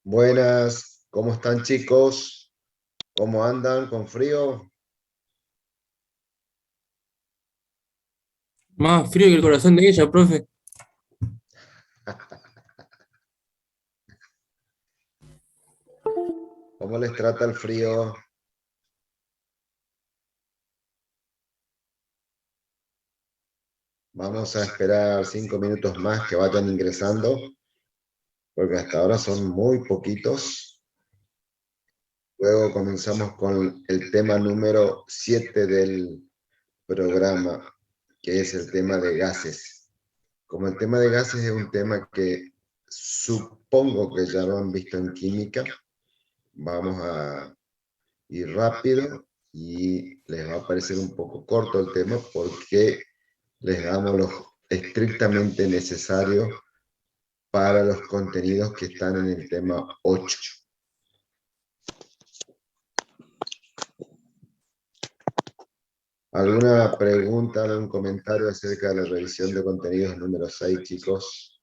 Buenas, ¿cómo están chicos? ¿Cómo andan? ¿Con frío? Más frío que el corazón de ella, profe. ¿Cómo les trata el frío? Vamos a esperar 5 minutos más que vayan ingresando, porque hasta ahora son muy poquitos. Luego comenzamos con el tema número 7 del programa, que es el tema de gases. Como el tema de gases es un tema que supongo que ya lo han visto en química, vamos a ir rápido y les va a parecer un poco corto el tema porque les damos lo estrictamente necesario para los contenidos que están en el tema 8. ¿Alguna pregunta, algún comentario acerca de la revisión de contenidos número 6, chicos?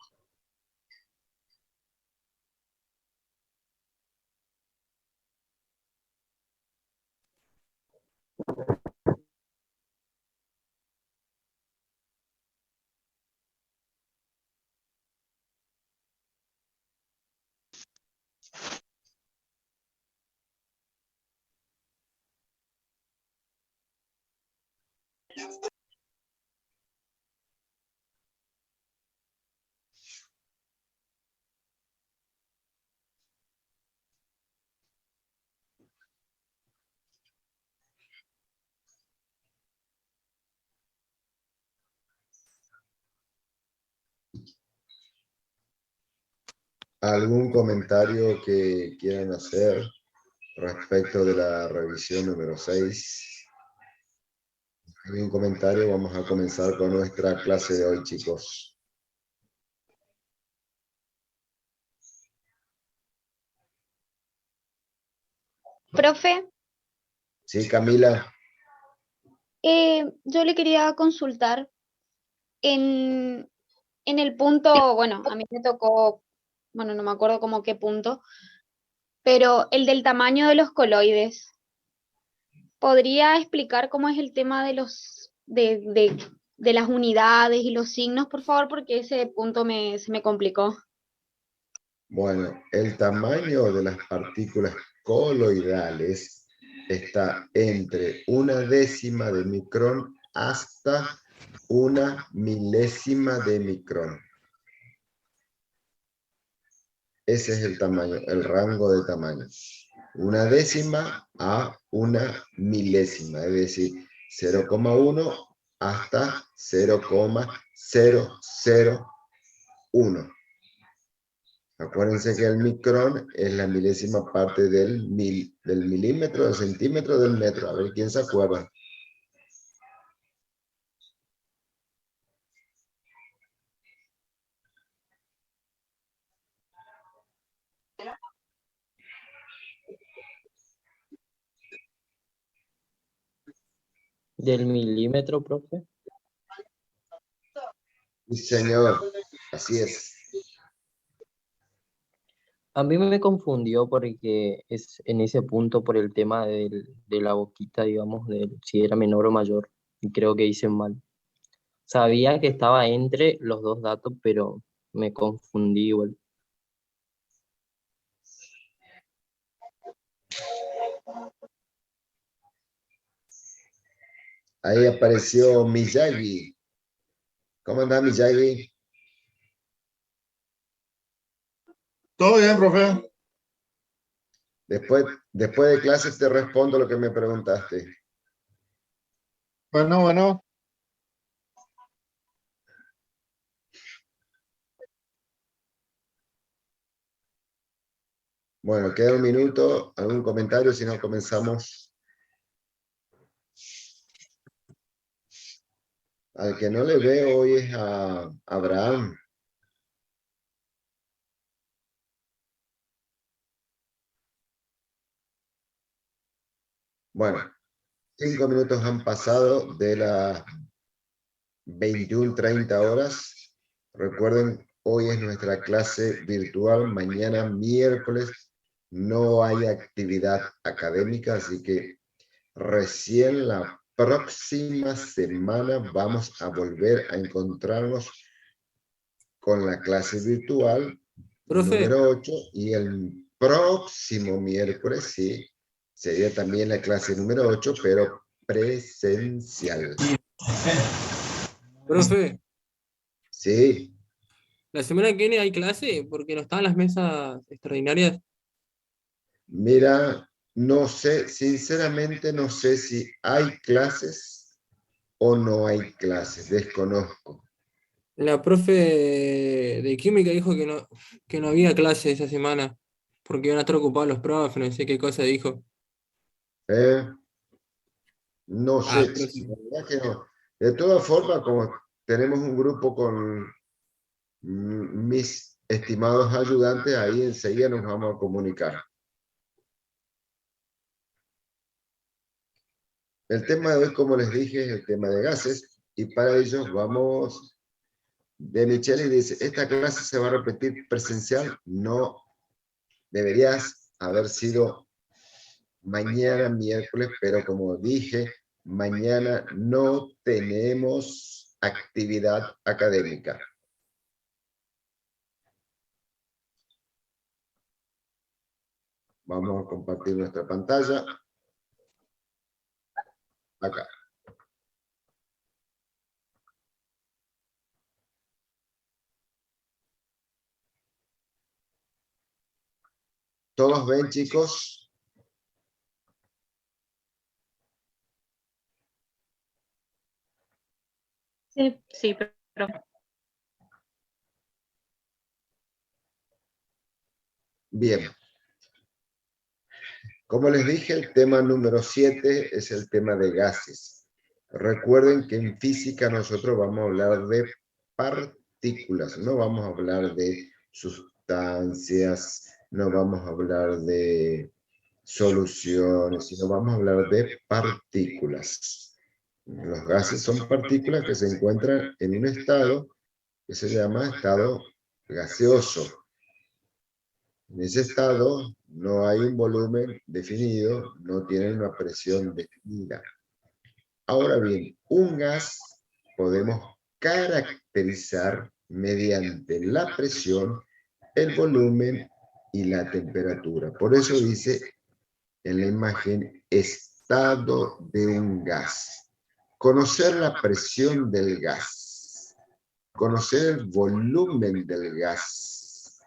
¿Algún comentario que quieran hacer respecto de la revisión número 6? ¿Algún comentario? Vamos a comenzar con nuestra clase de hoy, chicos. Profe, Sí, Camila. yo le quería consultar en el punto, bueno, a mí me tocó, bueno, no me acuerdo como qué punto, pero el del tamaño de los coloides. ¿Podría explicar cómo es el tema de de las unidades y los signos, por favor? Porque ese punto se me complicó. Bueno, el tamaño de las partículas coloidales está entre 1/10 de micrón hasta 1 milésima de micrón. Ese es el tamaño, el rango de tamaño. 1/10 a 1 milésima, es decir, 0,1 hasta 0,001. Acuérdense que el micrón es la milésima parte del milímetro, del centímetro, del metro. A ver quién se acuerda. ¿Del milímetro, profe? Sí, señor. Así es. A mí me confundió porque es en ese punto por el tema de la boquita, digamos, de si era menor o mayor, y creo que hice mal. Sabía que estaba entre los dos datos, pero me confundí igual. Ahí apareció Miyagi. ¿Cómo anda Miyagi? Todo bien, profe. Después de clases te respondo lo que me preguntaste. Bueno. Bueno, queda un minuto. ¿Algún comentario? Si no, comenzamos. Al que no le veo hoy es a Abraham. Bueno, 5 minutos han pasado de las 21:30 horas. Recuerden hoy es nuestra clase virtual, mañana miércoles no hay actividad académica, así que recién la próxima semana vamos a volver a encontrarnos con la clase virtual Profe, número 8 y el próximo miércoles, sí, sería también la clase número 8, pero presencial. profe, Sí, la semana que viene hay clase porque no están las mesas extraordinarias. mira, no sé, sinceramente no sé si hay clases o no hay clases, desconozco. La profe de química dijo que no había clase esa semana porque iban a estar ocupados los profes, no sé qué cosa dijo. ¿Eh? No Ah, sé, profe. la verdad que no. De todas formas, como tenemos un grupo con mis estimados ayudantes, ahí enseguida nos vamos a comunicar. El tema de hoy, como les dije, es el tema de gases, y para ello vamos de Michelle y dice, ¿esta clase se va a repetir presencial? No, deberías haber sido mañana miércoles, pero como dije, mañana no tenemos actividad académica. Vamos a compartir nuestra pantalla. Acá. ¿Todos ven, chicos? Sí, pero Bien. Como les dije, el tema número 7 es el tema de gases. Recuerden que en física nosotros vamos a hablar de partículas, no vamos a hablar de sustancias, no vamos a hablar de soluciones, sino vamos a hablar de partículas. Los gases son partículas que se encuentran en un estado que se llama estado gaseoso. En ese estado no hay un volumen definido, no tienen una presión definida. Ahora bien, un gas podemos caracterizar mediante la presión, el volumen y la temperatura. Por eso dice en la imagen estado de un gas. Conocer la presión del gas, conocer el volumen del gas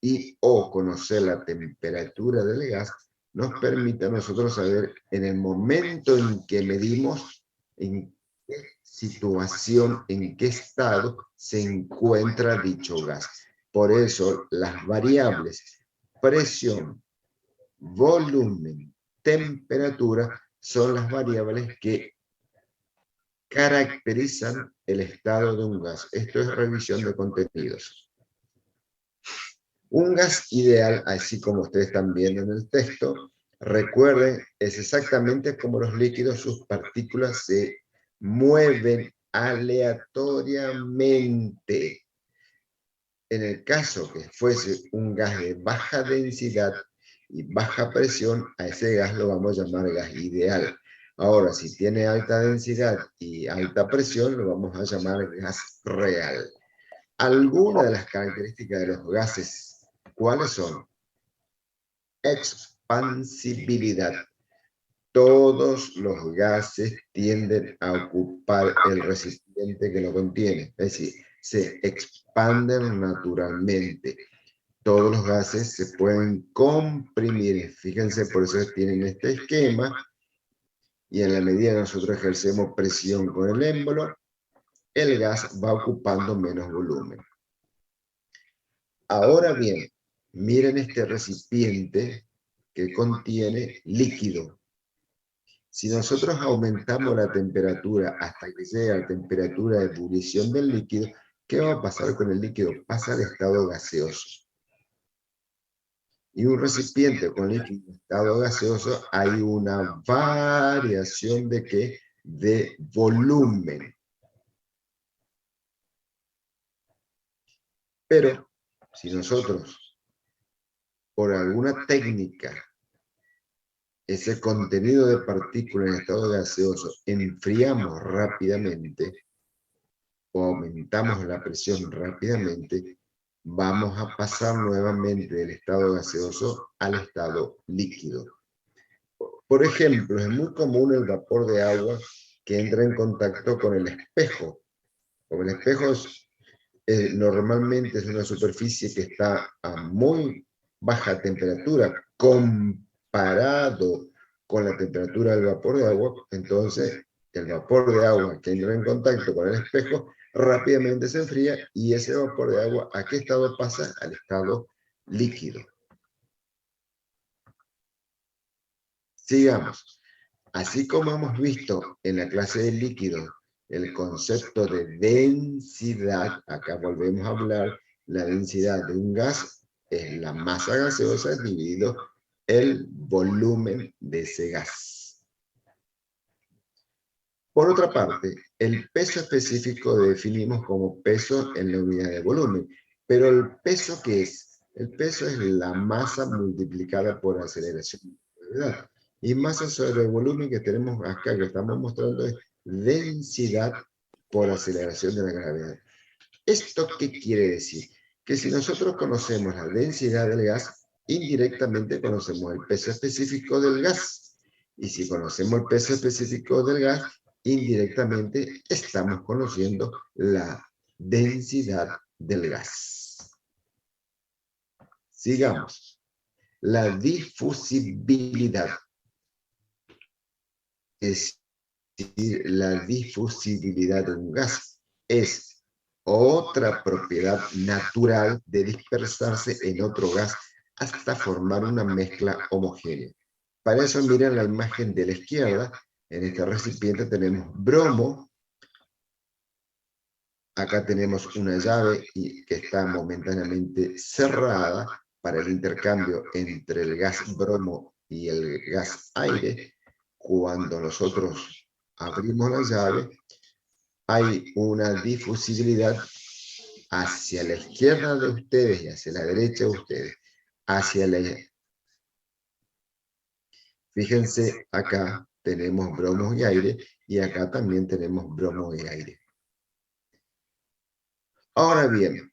y o conocer la temperatura del gas nos permite a nosotros saber en el momento en que medimos en qué situación, en qué estado se encuentra dicho gas. Por eso las variables presión, volumen, temperatura son las variables que caracterizan el estado de un gas. Esto es revisión de contenidos. Un gas ideal, así como ustedes están viendo en el texto, recuerden, es exactamente como los líquidos, sus partículas se mueven aleatoriamente. En el caso que fuese un gas de baja densidad y baja presión, a ese gas lo vamos a llamar gas ideal. Ahora, si tiene alta densidad y alta presión, lo vamos a llamar gas real. Algunas de las características de los gases, ¿cuáles son? Expansibilidad. Todos los gases tienden a ocupar el recipiente que lo contiene, es decir, se expanden naturalmente. Todos los gases se pueden comprimir, fíjense, por eso tienen este esquema, y en la medida que nosotros ejercemos presión con el émbolo, el gas va ocupando menos volumen. Ahora bien, miren este recipiente que contiene líquido. Si nosotros aumentamos la temperatura hasta que llegue a la temperatura de ebullición del líquido, ¿qué va a pasar con el líquido? Pasa al estado gaseoso. Y un recipiente con líquido en estado gaseoso hay una variación de ¿qué? De volumen. Pero si nosotros, por alguna técnica, ese contenido de partículas en estado gaseoso enfriamos rápidamente o aumentamos la presión rápidamente, vamos a pasar nuevamente del estado gaseoso al estado líquido. Por ejemplo, es muy común el vapor de agua que entra en contacto con el espejo. Como el espejo normalmente es una superficie que está a muy baja temperatura comparado con la temperatura del vapor de agua, entonces el vapor de agua que entra en contacto con el espejo rápidamente se enfría y ese vapor de agua, ¿a qué estado pasa? Al estado líquido. Sigamos. Así como hemos visto en la clase de líquidos el concepto de densidad, acá volvemos a hablar, la densidad de un gas es la masa gaseosa dividido el volumen de ese gas. Por otra parte, el peso específico lo definimos como peso en la unidad de volumen, pero ¿el peso qué es? El peso es la masa multiplicada por aceleración de gravedad. Y masa sobre el volumen que tenemos acá, que estamos mostrando, es densidad por aceleración de la gravedad. ¿Esto qué quiere decir? Que si nosotros conocemos la densidad del gas, indirectamente conocemos el peso específico del gas. Y si conocemos el peso específico del gas, indirectamente estamos conociendo la densidad del gas. Sigamos. La difusibilidad. Es decir, la difusibilidad de un gas es otra propiedad natural de dispersarse en otro gas hasta formar una mezcla homogénea. Para eso miren la imagen de la izquierda. En este recipiente tenemos bromo. Acá tenemos una llave que está momentáneamente cerrada para el intercambio entre el gas bromo y el gas aire. Cuando nosotros abrimos la llave, hay una difusibilidad hacia la izquierda de ustedes y hacia la derecha de ustedes. Fíjense, acá tenemos bromos y aire, y acá también tenemos bromo y aire. Ahora bien,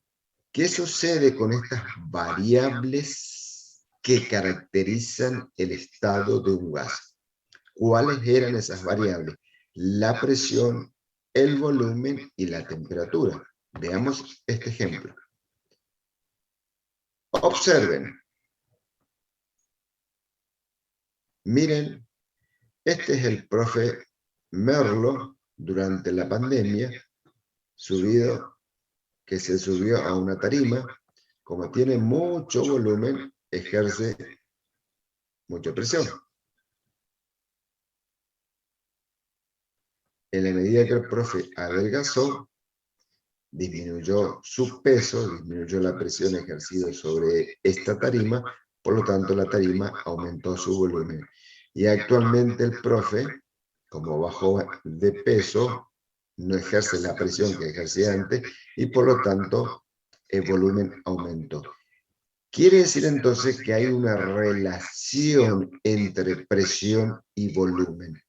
¿qué sucede con estas variables que caracterizan el estado de un gas? ¿Cuáles eran esas variables? La presión, el volumen y la temperatura. Veamos este ejemplo. Observen. Miren, este es el profe Merlo durante la pandemia, que se subió a una tarima. Como tiene mucho volumen, ejerce mucha presión. En la medida que el profe adelgazó, disminuyó su peso, disminuyó la presión ejercida sobre esta tarima, por lo tanto la tarima aumentó su volumen. Y actualmente el profe, como bajó de peso, no ejerce la presión que ejercía antes y por lo tanto el volumen aumentó. Quiere decir entonces que hay una relación entre presión y volumen.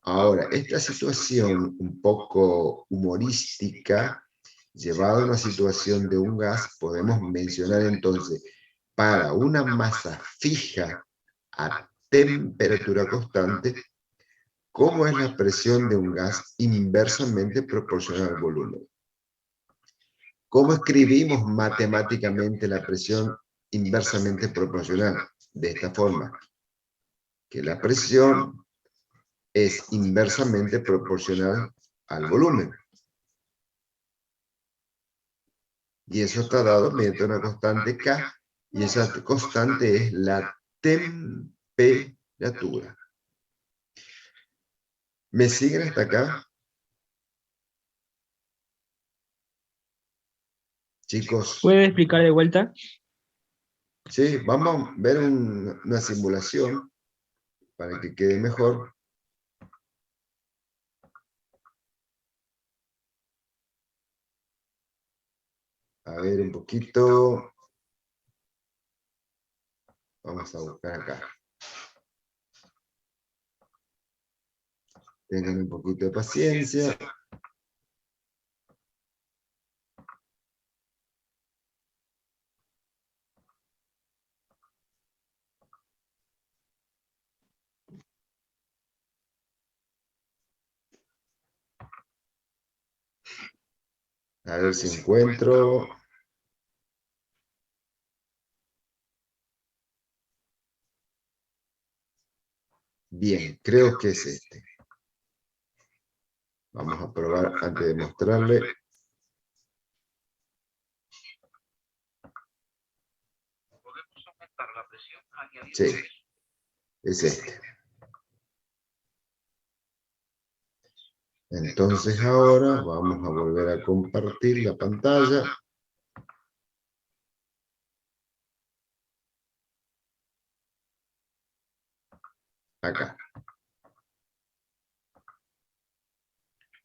Ahora, esta situación un poco humorística, llevada a una situación de un gas, podemos mencionar entonces, para una masa fija a temperatura constante, ¿cómo es la presión de un gas inversamente proporcional al volumen? ¿Cómo escribimos matemáticamente la presión inversamente proporcional? De esta forma, que la presión es inversamente proporcional al volumen. Y eso está dado mediante una constante K, y esa constante es la temperatura. ¿Me siguen hasta acá? Chicos. ¿Puede explicar de vuelta? Sí, vamos a ver una simulación para que quede mejor. A ver un poquito. Vamos a buscar acá. Tengan un poquito de paciencia. A ver si encuentro. Bien, creo que es este. Vamos a probar antes de mostrarle. Sí, es este. Entonces ahora vamos a volver a compartir la pantalla. Acá.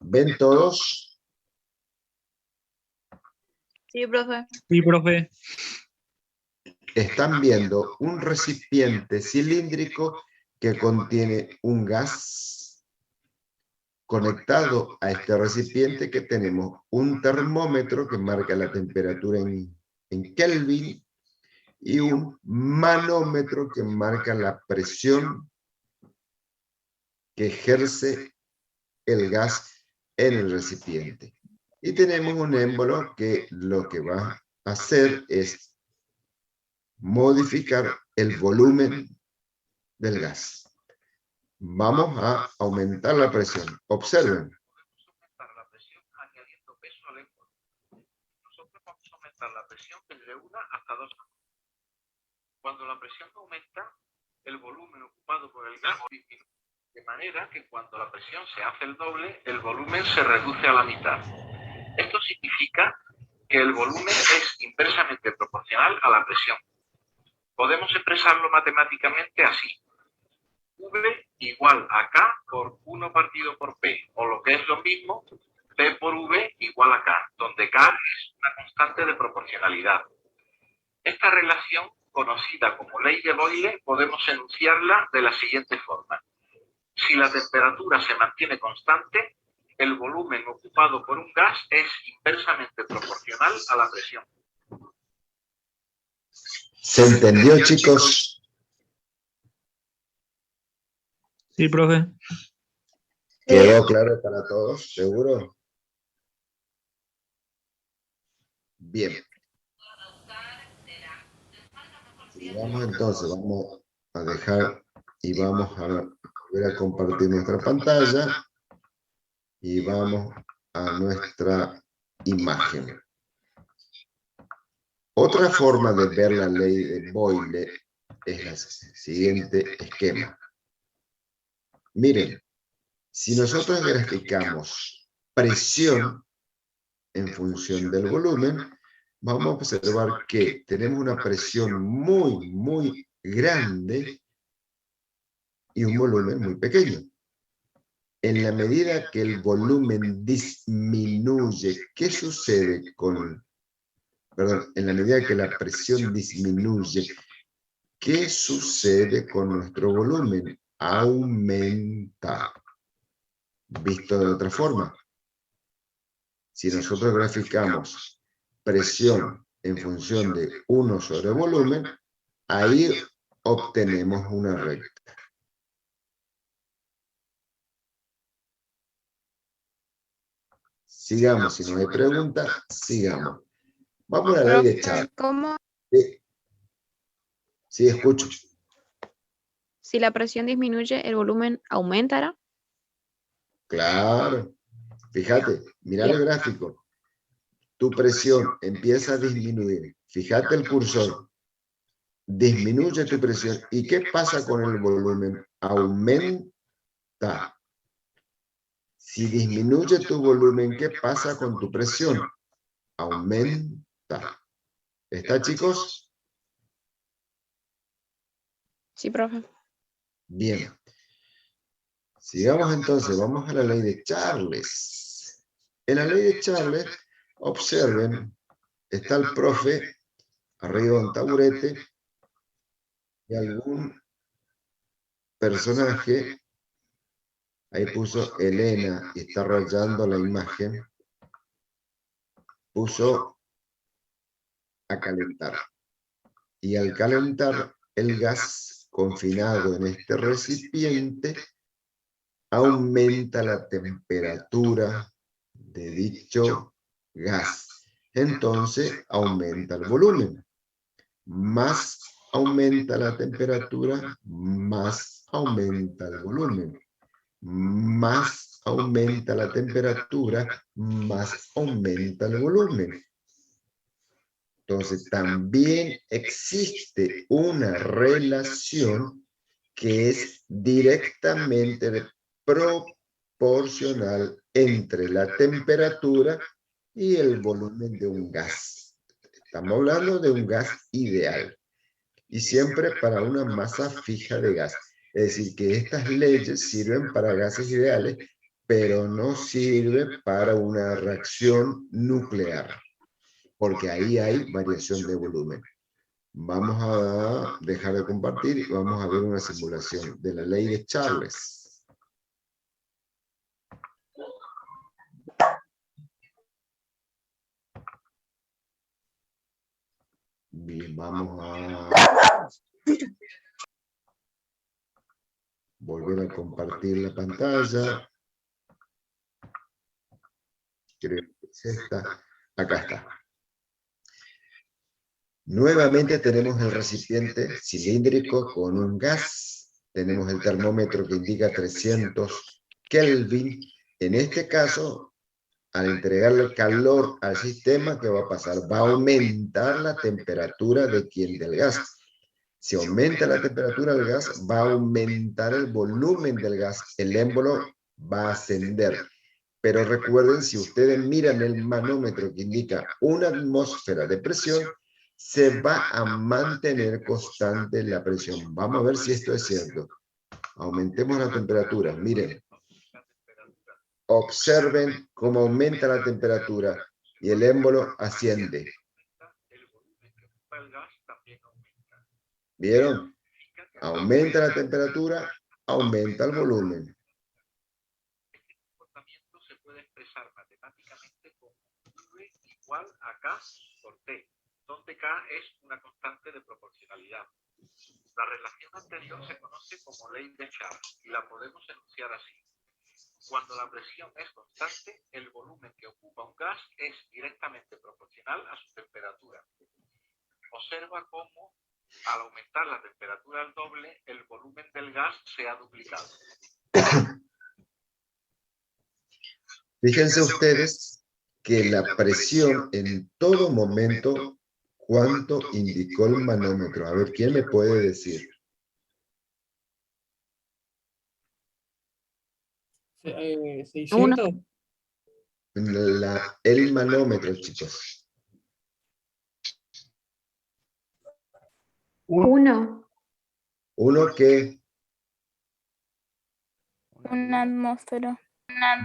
¿Ven todos? Sí, profe. Sí, profe. Están viendo un recipiente cilíndrico que contiene un gas. Conectado a este recipiente que tenemos un termómetro que marca la temperatura en Kelvin y un manómetro que marca la presión que ejerce el gas en el recipiente. Y tenemos un émbolo que lo que va a hacer es modificar el volumen del gas. Vamos a aumentar la presión. Observen. Nosotros vamos a aumentar la presión desde 1 hasta 2. Cuando la presión aumenta, el volumen ocupado por el gas disminuye. De manera que cuando la presión se hace el doble, el volumen se reduce a la mitad. Esto significa que el volumen es inversamente proporcional a la presión. Podemos expresarlo matemáticamente así. V igual a K por 1 partido por P, o lo que es lo mismo, P por V igual a K, donde K es una constante de proporcionalidad. Esta relación, conocida como ley de Boyle, podemos enunciarla de la siguiente forma. Si la temperatura se mantiene constante, el volumen ocupado por un gas es inversamente proporcional a la presión. ¿Se entendió, chicos? Sí, profe. ¿Quedó claro para todos? ¿Seguro? Bien. Sigamos entonces, vamos a dejar y vamos a volver a compartir nuestra pantalla y vamos a nuestra imagen. Otra forma de ver la ley de Boyle es el siguiente esquema. Miren, si nosotros graficamos presión en función del volumen, vamos a observar que tenemos una presión muy grande y un volumen muy pequeño. En la medida que el volumen disminuye, ¿qué sucede con... Perdón, en la medida que la presión disminuye, ¿qué sucede con nuestro volumen? Aumenta. Visto de otra forma, si nosotros graficamos presión en función de 1 sobre volumen, ahí obtenemos una recta. Sigamos, si no hay preguntas, sigamos. Vamos a la ley de Charles. ¿Cómo? Sí, escucho. Si la presión disminuye, ¿el volumen aumentará? Claro. Fíjate, mira el gráfico. Tu presión empieza a disminuir. Fíjate el cursor. Disminuye tu presión. ¿Y qué pasa con el volumen? Aumenta. Si disminuye tu volumen, ¿qué pasa con tu presión? Aumenta. ¿Está, chicos? Sí, profe. Bien. Sigamos entonces, vamos a la ley de Charles. En la ley de Charles, observen está el profe arriba de un taburete y algún personaje, ahí puso Elena y está rayando la imagen, puso a calentar. Y al calentar el gas confinado en este recipiente, aumenta la temperatura de dicho gas. Entonces aumenta el volumen. Más aumenta la temperatura, más aumenta el volumen. Más aumenta la temperatura, más aumenta el volumen. Entonces también existe una relación que es directamente proporcional entre la temperatura y el volumen de un gas. Estamos hablando de un gas ideal y siempre para una masa fija de gas. Es decir, que estas leyes sirven para gases ideales, pero no sirven para una reacción nuclear, porque ahí hay variación de volumen. Vamos a dejar de compartir y vamos a ver una simulación de la ley de Charles. Bien, vamos a volver a compartir la pantalla. Creo que es esta. Acá está. Nuevamente tenemos el recipiente cilíndrico con un gas. Tenemos el termómetro que indica 300 Kelvin. En este caso, al entregarle calor al sistema, ¿qué va a pasar? Va a aumentar la temperatura del gas. Si aumenta la temperatura del gas, va a aumentar el volumen del gas. El émbolo va a ascender. Pero recuerden, si ustedes miran el manómetro que indica una atmósfera de presión, se va a mantener constante la presión. Vamos a ver si esto es cierto. Aumentemos la temperatura. Miren. Observen cómo aumenta la temperatura y el émbolo asciende. ¿Vieron? Aumenta la temperatura, aumenta el volumen. Este comportamiento se puede expresar matemáticamente como V igual a K por T, donde K es una constante de proporcionalidad. La relación anterior se conoce como ley de Charles y la podemos enunciar así. Cuando la presión es constante, el volumen que ocupa un gas es directamente proporcional a su temperatura. Observa cómo, al aumentar la temperatura al doble, el volumen del gas se ha duplicado. Fíjense ustedes que la presión en todo momento, ¿cuánto indicó el manómetro? A ver, ¿quién me puede decir? 600. El manómetro, chicos. 1. ¿Uno qué? Una atmósfera.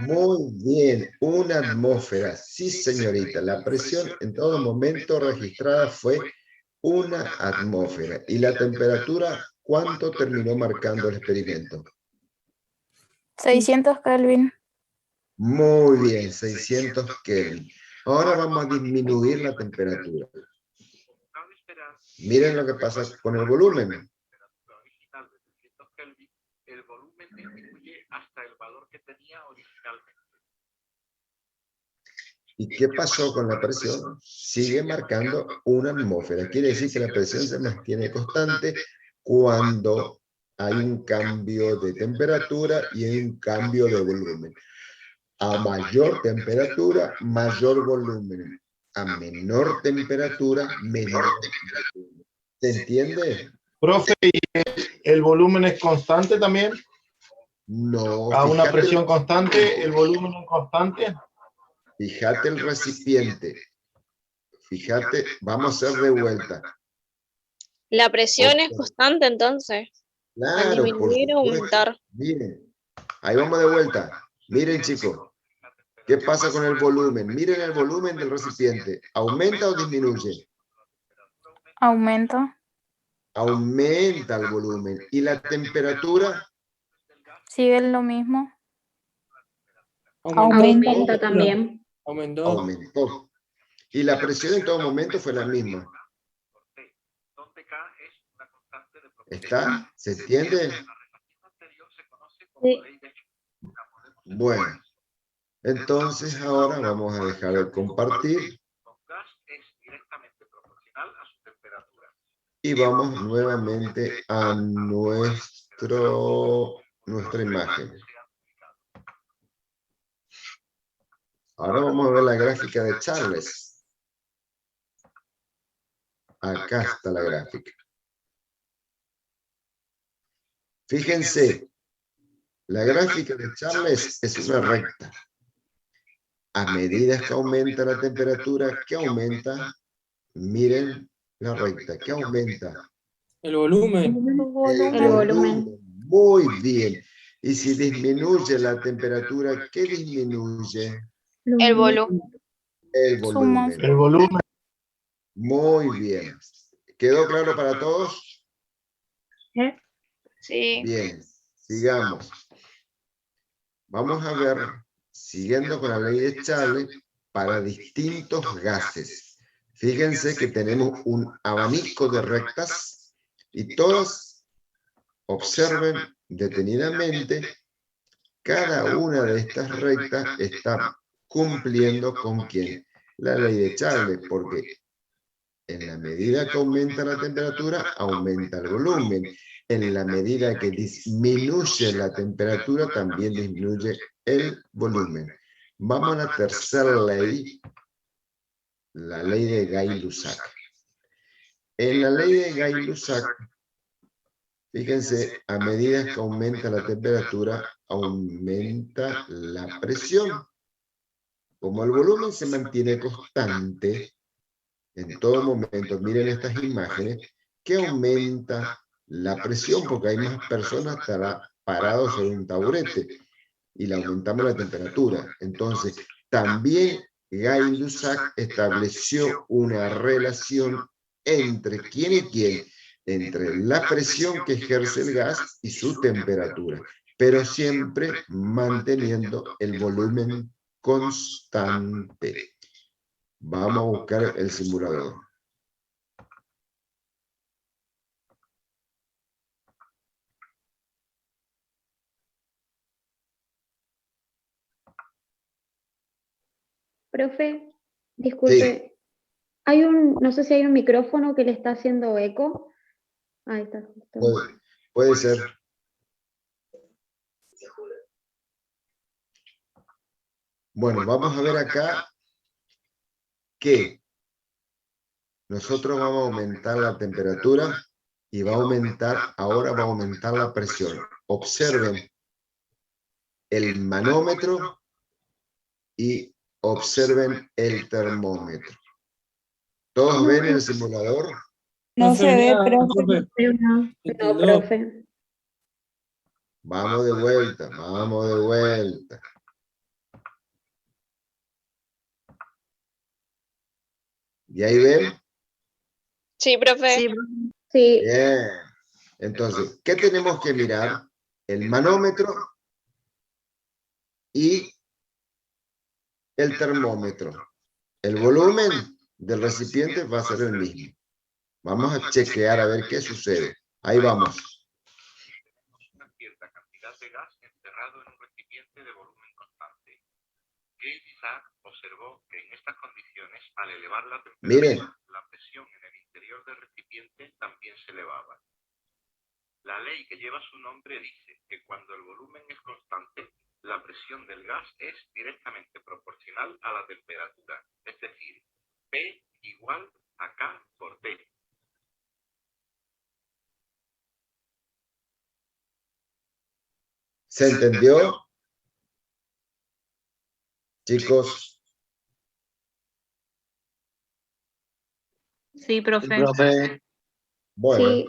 Muy bien, una atmósfera. Sí, señorita. La presión en todo momento registrada fue una atmósfera. ¿Y la temperatura cuánto terminó marcando el experimento? 600 Kelvin. Muy bien, 600 Kelvin. Ahora vamos a disminuir la temperatura. Miren lo que pasa con el volumen. El volumen disminuye hasta el valor que tenía originalmente. ¿Y qué pasó con la presión? Sigue marcando una atmósfera. Quiere decir que la presión se mantiene constante cuando hay un cambio de temperatura y hay un cambio de volumen. A mayor temperatura, mayor volumen. A menor temperatura, menor volumen. ¿Se entiende? Profe, ¿y el volumen es constante también? No. A una fíjate presión constante, el volumen es constante. Fíjate el recipiente. Fíjate, vamos a hacer de vuelta. La presión es constante entonces. Al Claro, por disminuir o supuesto. aumentar. Miren, ahí vamos de vuelta. Miren, chicos. ¿Qué pasa con el volumen? Miren el volumen del recipiente. ¿Aumenta o disminuye? Aumenta. Aumenta el volumen. ¿Y la temperatura? Sigue lo mismo. Aumenta también. Aumentó. Y la presión en todo momento fue la misma. ¿Está? ¿Se entiende? Sí. Bueno. Entonces ahora vamos a dejar de compartir. Y vamos nuevamente a nuestra imagen. Ahora vamos a ver la gráfica de Charles. Acá está la gráfica. Fíjense, la gráfica de Charles es una recta. A medida que aumenta la temperatura, ¿qué aumenta? Miren la recta, ¿qué aumenta? El volumen. El volumen. Muy bien. Y si disminuye la temperatura, ¿qué disminuye? El volumen. El volumen. El volumen. Muy bien. ¿Quedó claro para todos? Sí. Bien, sigamos. Vamos a ver, siguiendo con la ley de Charles, para distintos gases. Fíjense que tenemos un abanico de rectas y todas observen detenidamente, cada una de estas rectas está cumpliendo con ¿quién? La ley de Charles, porque en la medida que aumenta la temperatura, aumenta el volumen. En la medida que disminuye la temperatura, también disminuye el volumen. Vamos a la tercera ley, la ley de Gay-Lussac. En la ley de Gay-Lussac, fíjense, a medida que aumenta la temperatura, aumenta la presión. Como el volumen se mantiene constante en todo momento, miren estas imágenes, que aumenta la presión porque hay más personas parados sobre un taburete y le aumentamos la temperatura. Entonces, también Gay-Lussac estableció una relación entre quién y quién, entre la presión que ejerce el gas y su temperatura, pero siempre manteniendo el volumen constante. Vamos a buscar el simulador. Profe, disculpe. Hay no sé si hay un micrófono que le está haciendo eco. Ahí está. Justo. Puede ser. Bueno, vamos a ver acá que nosotros vamos a aumentar la temperatura y ahora va a aumentar la presión. Observen el manómetro y observen el termómetro. ¿Todos ven el simulador? No se ve, No, profe. Vamos de vuelta, vamos de vuelta. ¿Y ahí ven? Sí, profe. Sí. Bien. Entonces, ¿qué tenemos que mirar? El manómetro y el termómetro. El volumen del recipiente va a ser el mismo. Vamos a chequear a ver qué sucede. Ahí vamos. Una cierta cantidad de gas encerrado en un recipiente de volumen constante. Gay-Lussac observó que en estas condiciones, al elevar la temperatura, miren, la presión en el interior del recipiente también se elevaba. La ley que lleva su nombre dice que cuando el volumen es constante, la presión del gas es directamente proporcional a la temperatura, es decir, P igual a K por T. ¿Se entendió? Chicos. Sí, profe. Bueno. Sí.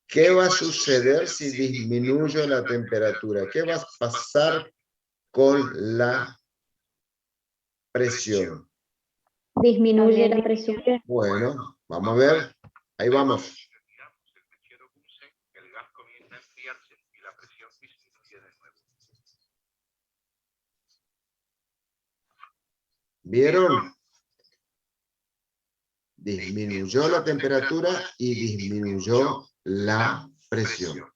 ¿Qué va a suceder si disminuyo la temperatura? ¿Qué va a pasar con la presión. Disminuye la presión. Bueno, vamos a ver. Ahí vamos. El gas comienza a enfriarse y la presión disminuye de nuevo. ¿Vieron? Disminuyó la temperatura y disminuyó la presión.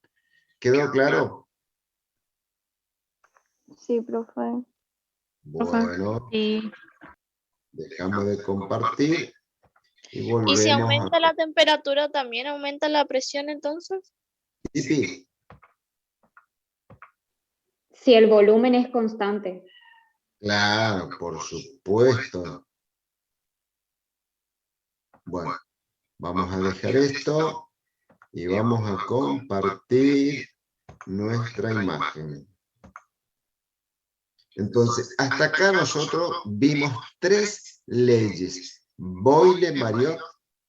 ¿Quedó claro? Sí, profe. Bueno, Sí. dejamos de compartir y volvemos ¿Y si a... aumenta la temperatura, también aumenta la presión entonces? Sí, Si el volumen es constante. claro, por supuesto. Bueno, vamos a dejar esto y vamos a compartir nuestra imagen. Entonces, hasta acá nosotros vimos 3 leyes. Boyle-Mariotte,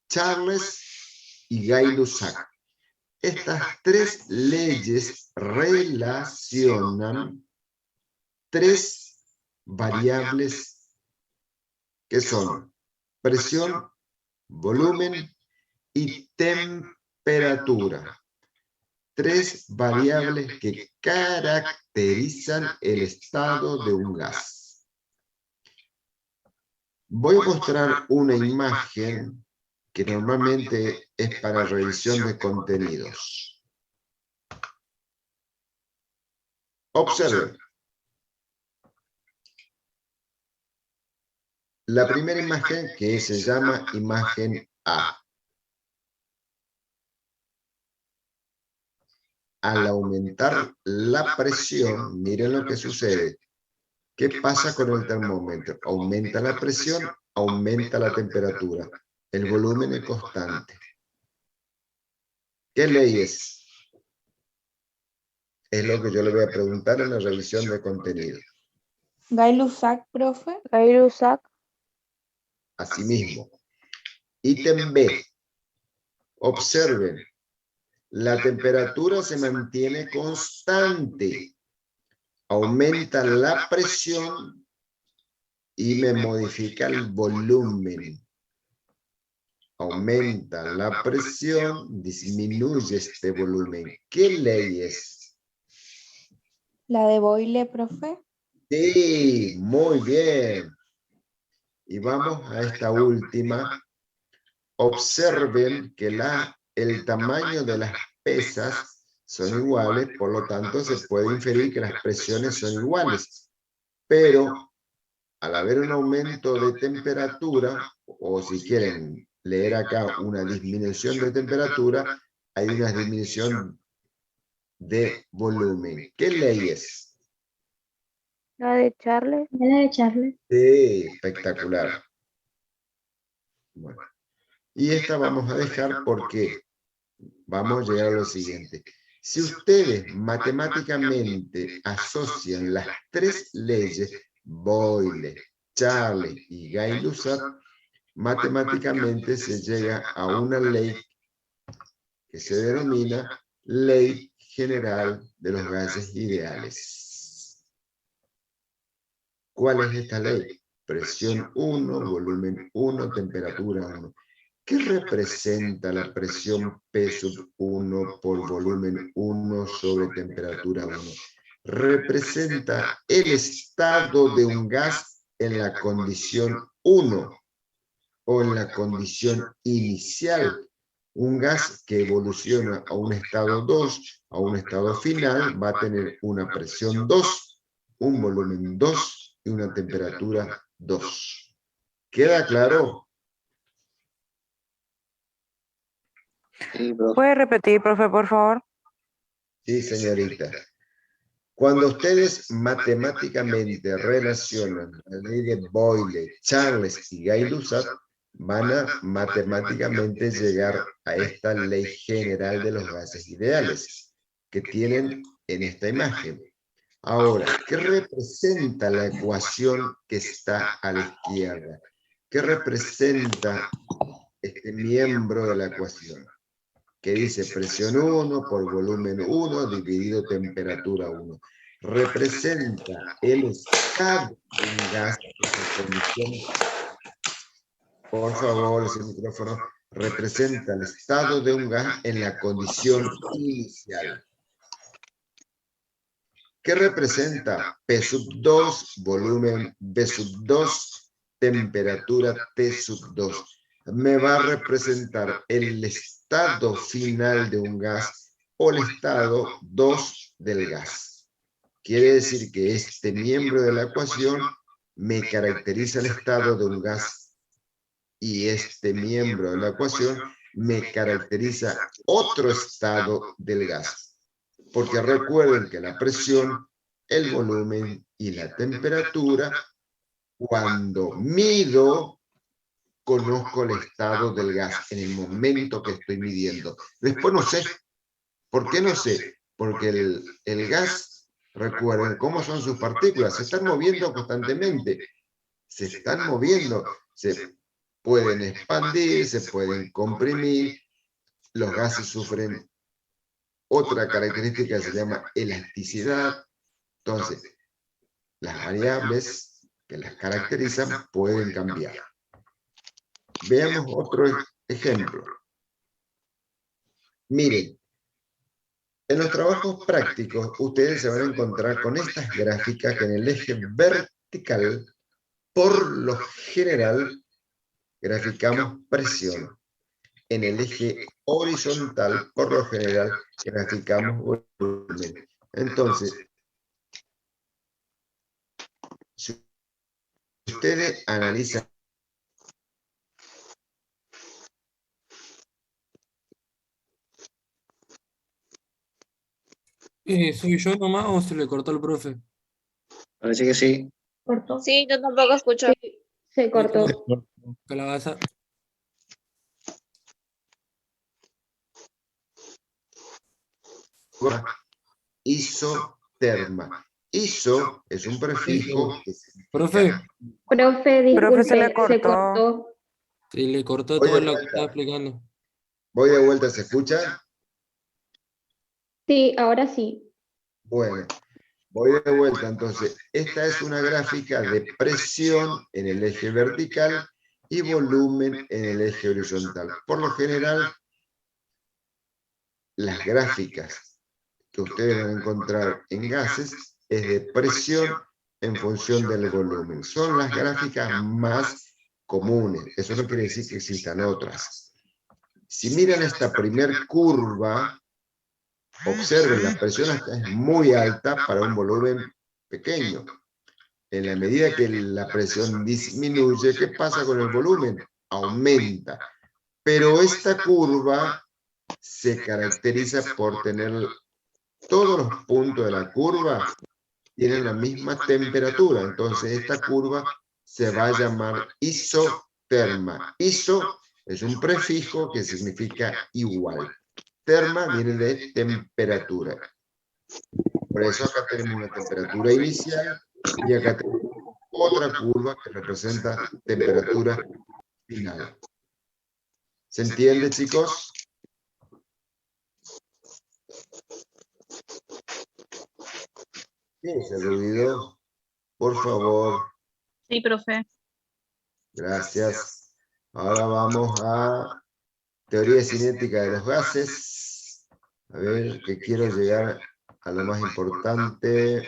Charles y Gay-Lussac. Estas 3 leyes relacionan 3 variables que son presión, volumen y temperatura. 3 variables que caracterizan el estado de un gas. Voy a mostrar una imagen que normalmente es para revisión de contenidos. Observen. La primera imagen que se llama imagen A. Al aumentar la presión, miren lo que sucede. ¿Qué pasa con el termómetro? Aumenta la presión, aumenta la temperatura. El volumen es constante. ¿Qué ley es? Es lo que yo le voy a preguntar en la revisión de contenido. Gay-Lussac, profe. Gay-Lussac. Asimismo. Ítem B. Observen. La temperatura se mantiene constante. Aumenta la presión y me modifica el volumen. Aumenta la presión, disminuye este volumen. ¿Qué ley es? La de Boyle, profe. Sí, muy bien. Y vamos a esta última. Observen que el tamaño de las pesas son iguales, por lo tanto se puede inferir que las presiones son iguales. Pero al haber un aumento de temperatura, o si quieren leer acá una disminución de temperatura, hay una disminución de volumen. ¿Qué ley es? La de Charles. La de Charles. Sí, espectacular. Bueno, y esta vamos a dejar porque vamos a llegar a lo siguiente. Si ustedes matemáticamente asocian las 3 leyes, Boyle, Charles y Gay-Lussac, matemáticamente se llega a una ley que se denomina Ley General de los Gases Ideales. ¿Cuál es esta ley? Presión 1, volumen 1, temperatura 1. ¿Qué representa la presión P sub 1 por volumen 1 sobre temperatura 1? Representa el estado de un gas en la condición 1 o en la condición inicial. Un gas que evoluciona a un estado 2, a un estado final, va a tener una presión 2, un volumen 2 y una temperatura 2. ¿Queda claro? ¿Puede repetir, profe, por favor? Sí, señorita. Cuando ustedes matemáticamente relacionan la ley de Boyle, Charles y Gay-Lussac, van a matemáticamente llegar a esta ley general de los gases ideales que tienen en esta imagen. Ahora, ¿qué representa la ecuación que está a la izquierda? ¿Qué representa este miembro de la ecuación? Que dice presión 1 por volumen 1 dividido temperatura 1. representa el estado de un gas en la condición, por favor, ese micrófono, representa el estado de un gas en la condición inicial. ¿Qué representa? P sub 2, volumen B sub 2, temperatura T sub 2. Me va a representar el estado final de un gas o el estado 2 del gas. Quiere decir que este miembro de la ecuación me caracteriza el estado de un gas y este miembro de la ecuación me caracteriza otro estado del gas. Porque recuerden que la presión, el volumen y la temperatura, cuando mido, conozco el estado del gas en el momento que estoy midiendo. Después no sé. ¿Por qué no sé? Porque el gas, recuerden cómo son sus partículas, se están moviendo constantemente. Se están moviendo, se pueden expandir, se pueden comprimir. Los gases sufren otra característica que se llama elasticidad. Entonces, las variables que las caracterizan pueden cambiar. Veamos otro ejemplo. Miren, en los trabajos prácticos ustedes se van a encontrar con estas gráficas que en el eje vertical, por lo general, graficamos presión. En el eje horizontal, por lo general, graficamos volumen. Entonces, si ustedes analizan ¿Soy yo nomás o se le cortó el profe? Parece que sí. ¿Cortó? Sí, yo tampoco escucho. Sí, se cortó. Calabaza. isoterma. Iso es un prefijo que Profe, Profe, disculpe, Profe, se le se cortó. cortó. se le cortó Voy todo de lo que vuelta. estaba explicando. Voy de vuelta, ¿se escucha? Sí, ahora sí. Bueno, voy de vuelta. Entonces, esta es una gráfica de presión en el eje vertical y volumen en el eje horizontal. Por lo general, las gráficas que ustedes van a encontrar en gases es de presión en función del volumen. Son las gráficas más comunes. Eso no quiere decir que existan otras. Si miran esta primer curva, observen, la presión acá es muy alta para un volumen pequeño. En la medida que la presión disminuye, ¿qué pasa con el volumen? Aumenta. Pero esta curva se caracteriza por tener todos los puntos de la curva tienen la misma temperatura. Entonces esta curva se va a llamar isoterma. Iso es un prefijo que significa igual. Terma viene de temperatura. Por eso acá tenemos una temperatura inicial y acá tenemos otra curva que representa temperatura final. ¿Se entiende, chicos? ¿Qué es el ruido? Por favor. Sí, profe. Gracias. Ahora vamos a teoría cinética de los gases. A ver, que quiero llegar a lo más importante.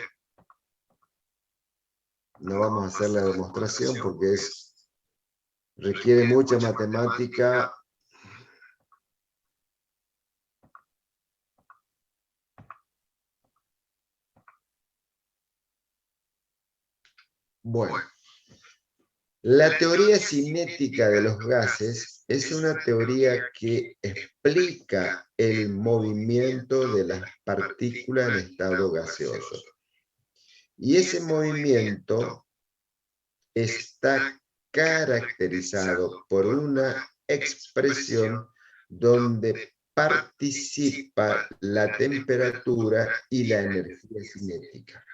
No vamos a hacer la demostración porque requiere mucha matemática. Bueno, la teoría cinética de los gases es una teoría que explica el movimiento de las partículas en estado gaseoso. Y ese movimiento está caracterizado por una expresión donde participa la temperatura y la energía cinética.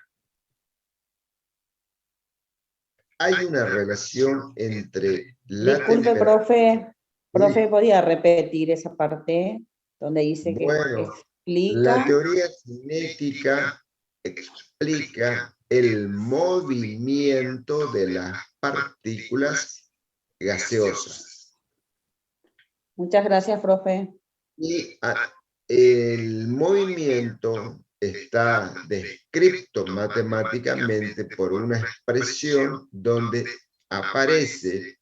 Hay una relación entre la Disculpe, temperatura... profe, ¿podría repetir esa parte donde dice que Bueno, explica? la teoría cinética explica el movimiento de las partículas gaseosas. Muchas gracias, profe. Y el movimiento está descrito matemáticamente por una expresión donde aparece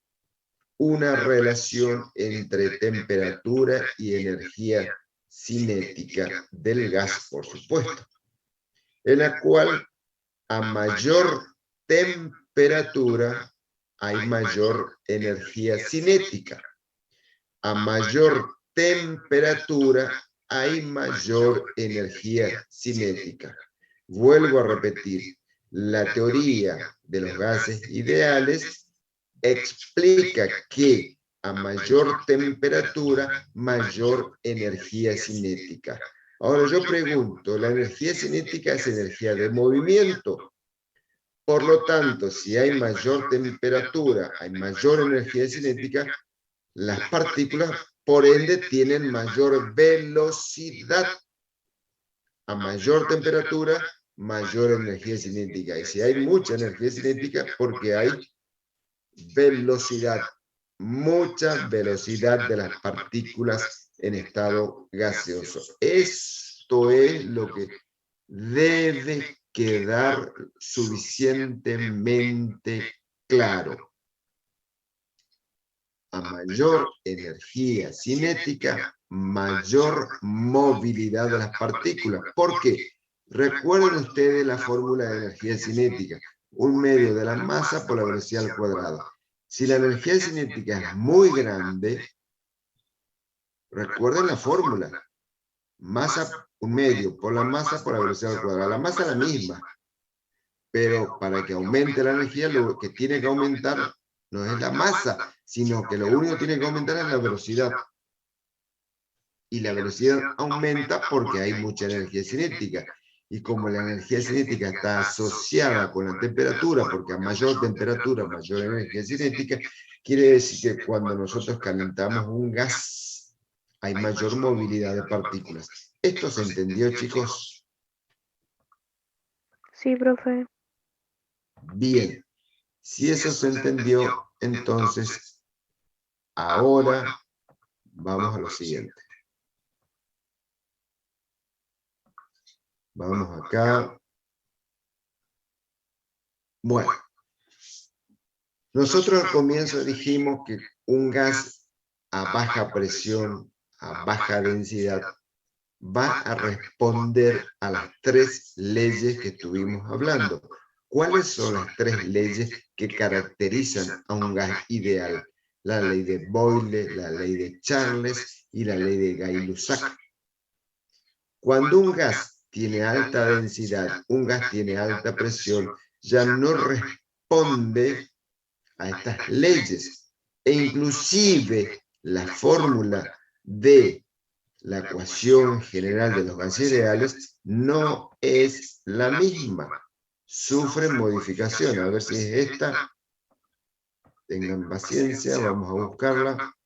una relación entre temperatura y energía cinética del gas, por supuesto, en la cual a mayor temperatura hay mayor energía cinética. A mayor temperatura hay mayor energía cinética. Vuelvo a repetir, la teoría de los gases ideales explica que a mayor temperatura, mayor energía cinética. Ahora yo pregunto, ¿la energía cinética es energía de movimiento? Por lo tanto, si hay mayor temperatura, hay mayor energía cinética, las partículas, por ende, tienen mayor velocidad. A mayor temperatura, mayor energía cinética. Y si hay mucha energía cinética, porque hay velocidad, mucha velocidad de las partículas en estado gaseoso. Esto es lo que debe quedar suficientemente claro. A mayor energía cinética, mayor movilidad de las partículas. ¿Por qué? Recuerden ustedes la fórmula de energía cinética. Un medio de la masa por la velocidad al cuadrado. Si la energía cinética es muy grande, recuerden la fórmula. Masa, un medio por la masa por la velocidad al cuadrado. La masa es la misma. Pero para que aumente la energía, lo que tiene que aumentar no es la masa, sino que lo único que tiene que aumentar es la velocidad. Y la velocidad aumenta porque hay mucha energía cinética. Y como la energía cinética está asociada con la temperatura, porque a mayor temperatura, mayor energía cinética, quiere decir que cuando nosotros calentamos un gas, hay mayor movilidad de partículas. ¿Esto se entendió, chicos? Sí, profe. Bien. Si eso se entendió, entonces, ahora vamos a lo siguiente. Vamos acá. Bueno, nosotros al comienzo dijimos que un gas a baja presión, a baja densidad, va a responder a las tres leyes que estuvimos hablando. ¿Cuáles son las tres leyes que caracterizan a un gas ideal? La ley de Boyle, la ley de Charles y la ley de Gay-Lussac. Cuando un gas tiene alta densidad, un gas tiene alta presión, ya no responde a estas leyes. E inclusive la fórmula de la ecuación general de los gases ideales no es la misma. Sufre modificación. A ver si es esta. Tengan paciencia, vamos a buscarla.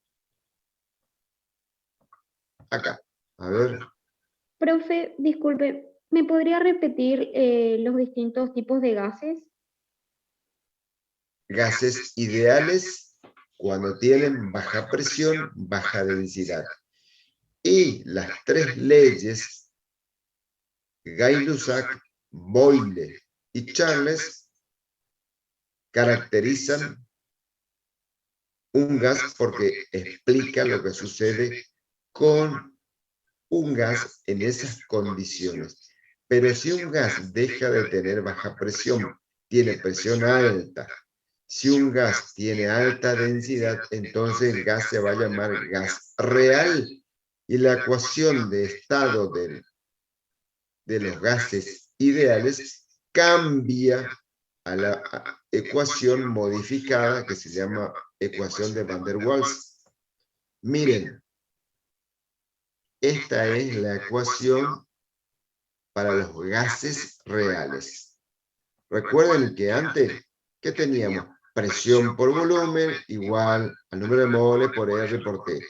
Acá. A ver. Profe, disculpe, ¿me podría repetir los distintos tipos de gases? Gases ideales cuando tienen baja presión, baja densidad. Y las tres leyes, Gay-Lussac, Boyle y Charles, caracterizan un gas porque explica lo que sucede con un gas en esas condiciones. Pero si un gas deja de tener baja presión, tiene presión alta, si un gas tiene alta densidad, entonces el gas se va a llamar gas real. Y la ecuación de estado de los gases ideales cambia a la ecuación modificada que se llama ecuación de Van der Waals. Miren, esta es la ecuación para los gases reales. Recuerden que antes, ¿qué teníamos? Presión por volumen igual al número de moles por R por T.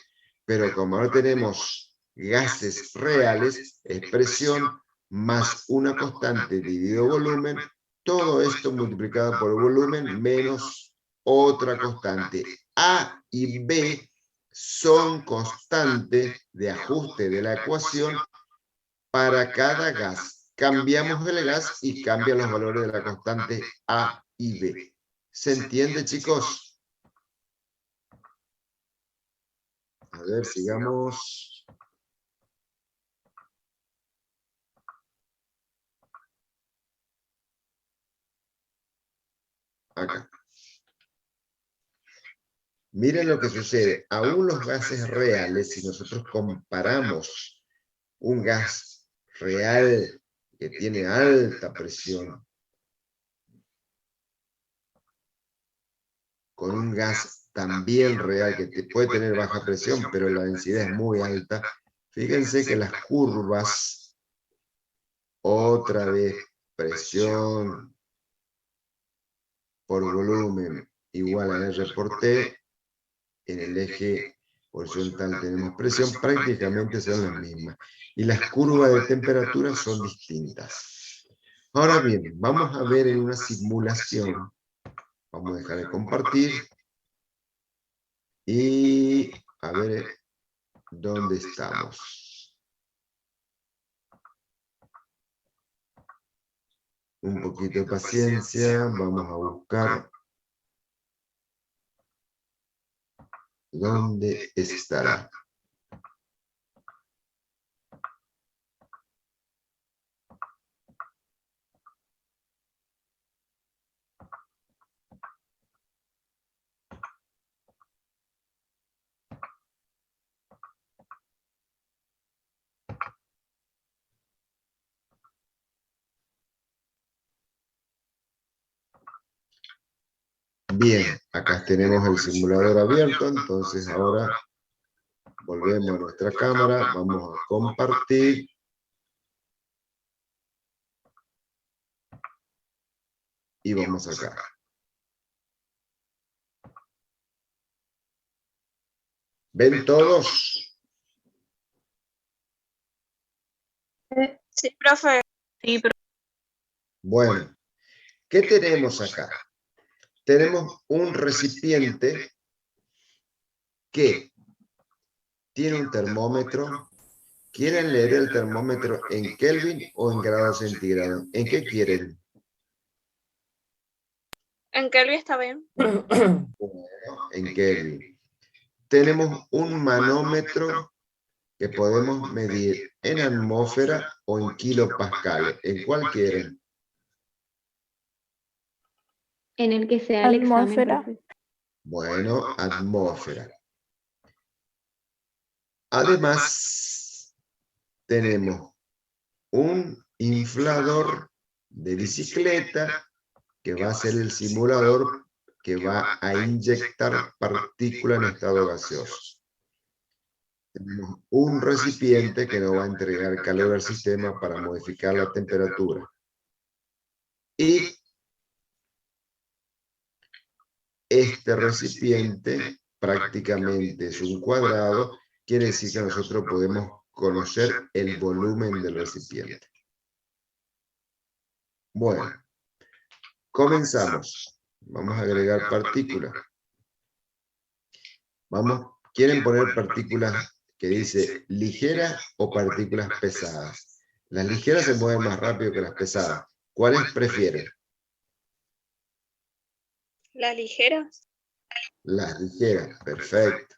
Pero como ahora tenemos gases reales, es presión más una constante dividido volumen, todo esto multiplicado por el volumen menos otra constante. A y B son constantes de ajuste de la ecuación para cada gas. Cambiamos el gas y cambian los valores de la constante A y B. ¿Se entiende, chicos? A ver, sigamos. Acá. Miren lo que sucede. Aún los gases reales, si nosotros comparamos un gas real que tiene alta presión con un gas también real que puede tener baja presión, pero la densidad es muy alta, fíjense que las curvas, otra vez, presión por volumen igual a R por T, en el eje horizontal tenemos presión, prácticamente son las mismas. Y las curvas de temperatura son distintas. Ahora bien, vamos a ver en una simulación. Vamos a dejar de compartir. Y a ver dónde estamos. Un poquito de paciencia. Vamos a buscar dónde estará. Bien, acá tenemos el simulador abierto, entonces ahora volvemos a nuestra cámara, vamos a compartir. Y vamos acá. ¿Ven todos? Sí, profe. Sí, profe. Bueno, ¿qué tenemos acá? Tenemos un recipiente que tiene un termómetro. ¿Quieren leer el termómetro en Kelvin o en grados centígrados? ¿En qué quieren? En Kelvin está bien. Bueno, en Kelvin. Tenemos un manómetro que podemos medir en atmósfera o en kilopascales. ¿En cuál quieren? En el que sea el examen, Atmósfera. profe. Bueno, atmósfera. Además, tenemos un inflador de bicicleta que va a ser el simulador que va a inyectar partículas en estado gaseoso. Tenemos un recipiente que nos va a entregar calor al sistema para modificar la temperatura. Y este recipiente prácticamente es un cuadrado, quiere decir que nosotros podemos conocer el volumen del recipiente. Bueno, comenzamos. Vamos a agregar partículas. ¿Quieren poner partículas que dice ligeras o partículas pesadas? Las ligeras se mueven más rápido que las pesadas. ¿Cuáles prefieren? Las ligeras. Las ligeras, perfecto.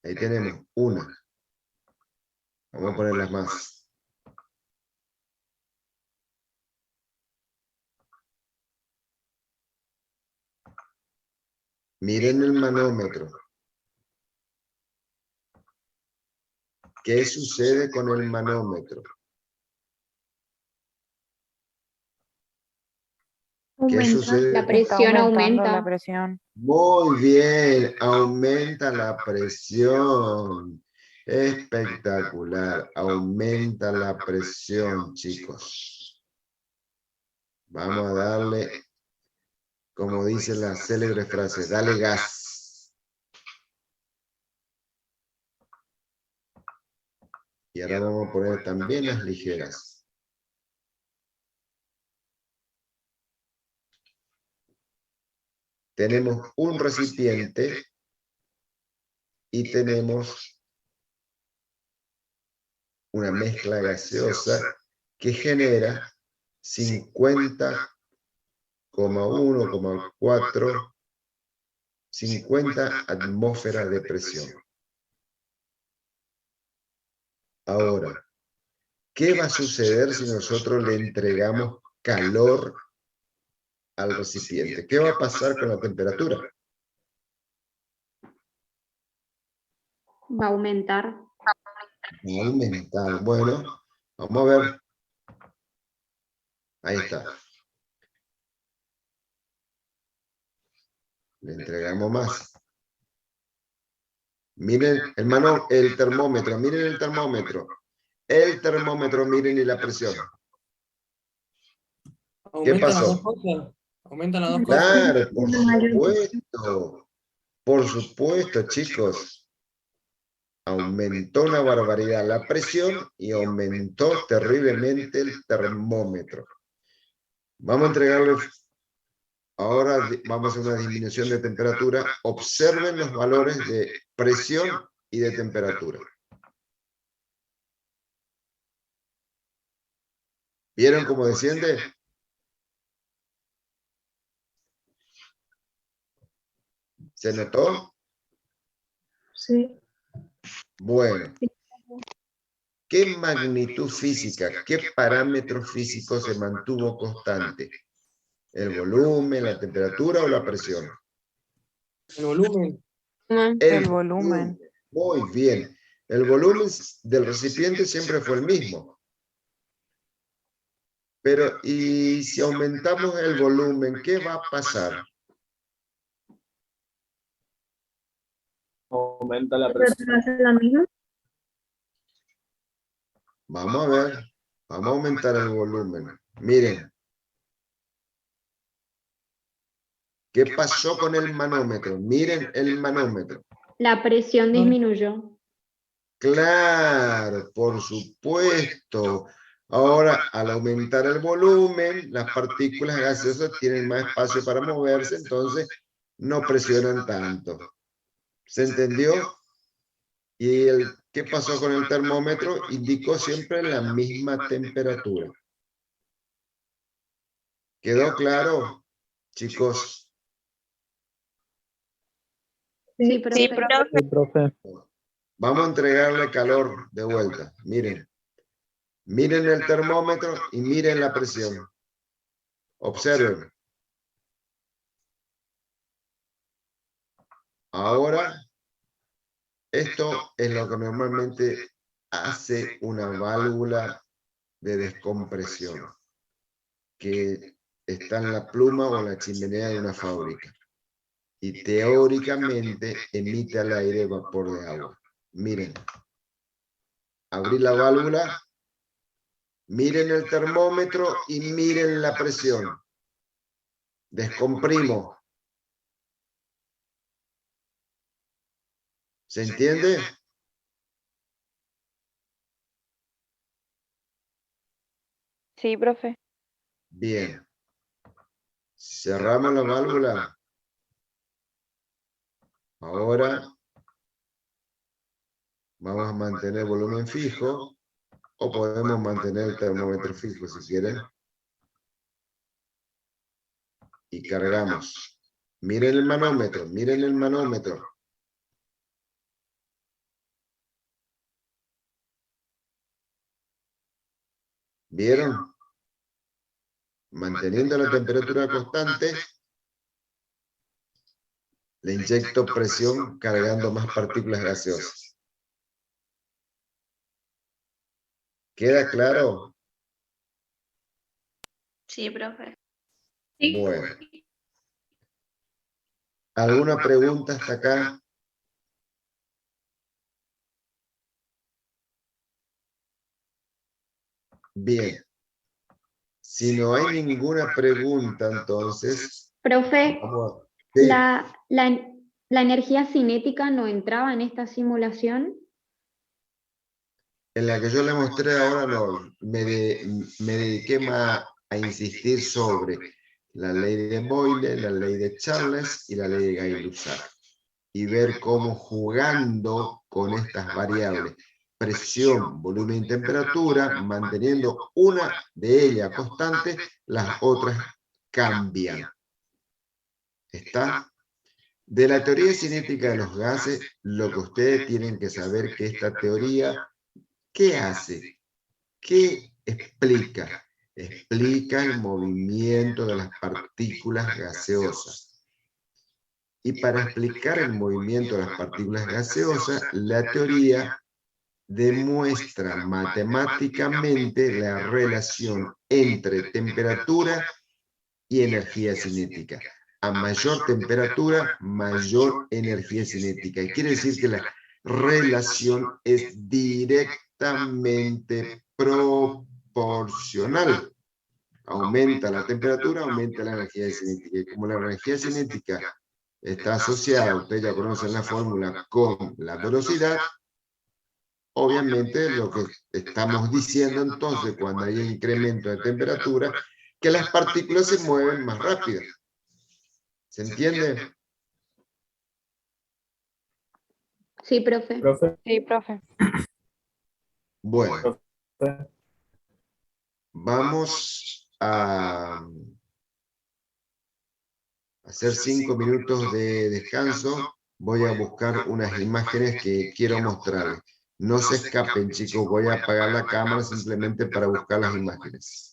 Ahí tenemos una. Vamos a ponerlas más. Miren el manómetro. ¿Qué sucede con el manómetro? ¿Qué sucede? La presión aumenta. La presión. Muy bien, aumenta la presión. Espectacular, aumenta la presión, chicos. Vamos a darle, como dice la célebre frase, dale gas. Y ahora vamos a poner también las ligeras. Tenemos un recipiente y tenemos una mezcla gaseosa que genera 50,1,4, 50 atmósferas de presión. Ahora, ¿qué va a suceder si nosotros le entregamos calor al recipiente? ¿Qué va a pasar con la temperatura? Va a aumentar. Va a aumentar. Bueno, vamos a ver. Ahí está. Le entregamos más. Miren, hermano, el termómetro. Miren el termómetro. El termómetro, miren, y la presión. ¿Qué pasó? ¿Aumentan las dos cosas? Claro, por supuesto. Por supuesto, chicos. Aumentó una barbaridad la presión y aumentó terriblemente el termómetro. Vamos a entregarle, ahora vamos a hacer una disminución de temperatura. Observen los valores de presión y de temperatura. ¿Vieron cómo desciende? ¿Se notó? Sí. Bueno. ¿Qué magnitud física, qué parámetro físico se mantuvo constante? ¿El volumen, la temperatura o la presión? El volumen. El volumen. Muy bien. El volumen del recipiente siempre fue el mismo. Pero, ¿y si aumentamos el volumen, qué va a pasar? Aumenta la presión. ¿La misma? Vamos a ver. Vamos a aumentar el volumen. Miren. ¿Qué pasó con el manómetro? Miren el manómetro. La presión disminuyó. Claro, por supuesto. Ahora, al aumentar el volumen, las partículas gaseosas tienen más espacio para moverse, entonces no presionan tanto. ¿Se entendió? ¿Y qué pasó con el termómetro? Indicó siempre la misma temperatura. ¿Quedó claro, chicos? Sí, profe. Sí, profe. Sí, profe. Vamos a entregarle calor de vuelta. Miren. Miren el termómetro y miren la presión. Observen. Ahora, esto es lo que normalmente hace una válvula de descompresión, que está en la pluma o en la chimenea de una fábrica. Y teóricamente emite al aire vapor de agua. Miren. Abrí la válvula. Miren el termómetro y miren la presión. Descomprimo. ¿Se entiende? Sí, profe. Bien. Cerramos la válvula. Ahora vamos a mantener volumen fijo o podemos mantener el termómetro fijo si quieren. Y cargamos. Miren el manómetro, miren el manómetro. ¿Vieron? Manteniendo la temperatura constante, le inyecto presión cargando más partículas gaseosas. ¿Queda claro? Sí, profe. Bueno. ¿Alguna pregunta hasta acá? Bien. Si no hay ninguna pregunta, entonces... Profe, Sí. ¿la energía cinética no entraba en esta simulación? En la que yo le mostré ahora, no, me dediqué más a insistir sobre la ley de Boyle, la ley de Charles y la ley de Gay-Lussac, y ver cómo jugando con estas variables, presión, volumen y temperatura, manteniendo una de ellas constante, las otras cambian. ¿Está? De la teoría cinética de los gases, lo que ustedes tienen que saber que esta teoría, ¿qué hace? ¿Qué explica? Explica el movimiento de las partículas gaseosas. Y para explicar el movimiento de las partículas gaseosas, la teoría demuestra matemáticamente la relación entre temperatura y energía cinética. A mayor temperatura, mayor energía cinética. Y quiere decir que la relación es directamente proporcional. Aumenta la temperatura, aumenta la energía cinética. Y como la energía cinética está asociada, ustedes ya conocen la fórmula, con la velocidad, obviamente lo que estamos diciendo entonces cuando hay incremento de temperatura, que las partículas se mueven más rápido. ¿Se entiende? Sí, profe. Sí, profe. Bueno, vamos a hacer 5 minutos de descanso. Voy a buscar unas imágenes que quiero mostrarles. No se escapen, chicos, voy a apagar la cámara simplemente para buscar las imágenes.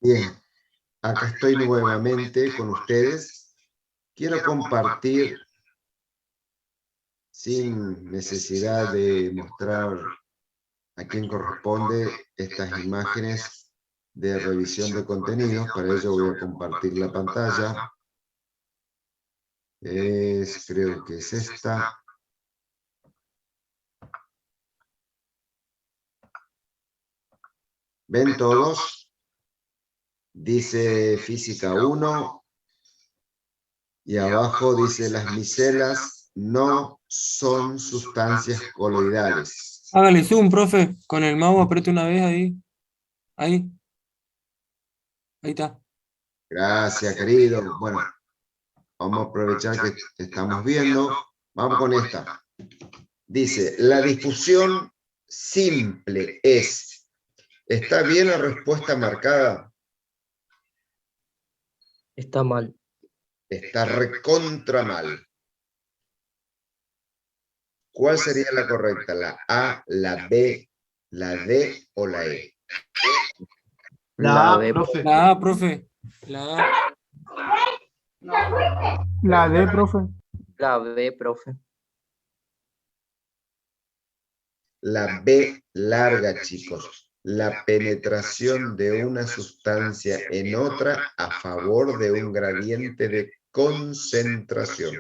Bien, acá estoy nuevamente con ustedes. Quiero compartir, sin necesidad de mostrar a quién corresponde, estas imágenes de revisión de contenidos. Para ello voy a compartir la pantalla. Creo que es esta. ¿Ven todos? Dice física 1 y abajo dice las micelas no son sustancias coloidales. Hágale zoom, profe. Con el mouse apriete una vez ahí. Ahí. Ahí está. Gracias, querido. Bueno, vamos a aprovechar que estamos viendo. Vamos con esta. Dice, la difusión simple es. ¿Está bien la respuesta marcada? Está mal. Está recontra mal. ¿Cuál sería la correcta? ¿La A, la B, la D o la E? La A, B. profe. La A, profe. La A. La D, profe. La B, profe. La B larga, chicos. La penetración de una sustancia en otra a favor de un gradiente de concentración.